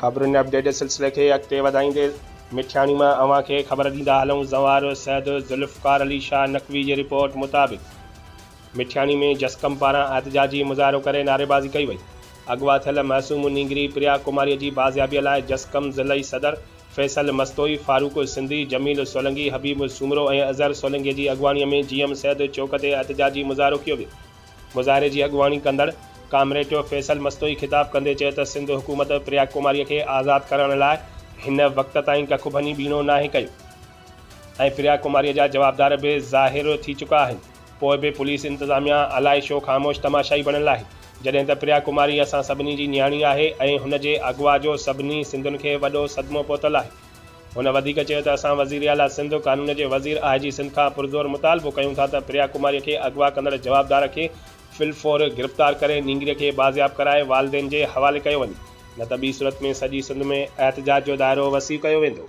ख़बरुनि अपडेट सिलसिले खे अॻिते वधाईंदे मिठियाणी मां अव्हां खे ख़बर ॾींदा हलूं। ज़वार सैद ज़ुल्फ़कार अली शाह नक़वी जी रिपोर्ट मुताबिक़ मिठियाणी में जस्कम पारां एहतजाजी मुज़ाहिरो करे नारेबाज़ी कई वई। अगवा थियल मासूम नींगरी प्रिया कुमारी जी बाज़ियाबीअ लाइ जस्कम ज़िलई सदर फैसल मस्तोई, फारूक सिंधी, जमील सोलंगी, हबीब सूमरो ऐं अज़हर सोलंगी जी अॻवानीअ में GM सैद चौक ते एहतजाजी मुज़ाहिरो कयो वियो। मुज़ाहिरे जी अॻवानी कंदड़ कामरेड फैसल मस्तोई ख़िताब कंदे चयो त सिंध हुकूमत प्रिया कुमारीअ खे आज़ादु करण लाइ हिन वक़्त ताईं कखु भनी बीणो नाहे कयो ऐं प्रिया कुमारीअ जा जवाबदार बि ज़ाहिर थी चुका आहिनि। पोइ बि पुलिस इंतज़ामिया अलाए छो ख़ामोश तमाशाई बणियल आहे, जॾहिं त प्रिया कुमारी असां सभिनी जी न्याणी आहे ऐं हुन जे अगवा जो सभिनी सिंधियुनि खे वॾो सदमो पहुतल आहे। हुन वधीक चयो त असां वज़ीर आला सिंध कानून जे वज़ीर IG सिंध खां पुरज़ोर मुतालबो कयूं था त प्रिया कुमारीअ खे अगवा कंदड़ जवाबदार खे फिलफोर गिरफ़्तार करे नींगरीअ खे बाज़ियाब कराए वालिदेन जे हवाले कयो वञे, न त ॿी सूरत में सॼी सिंध में एहतजाज जो दाइरो वसी कयो वेंदो।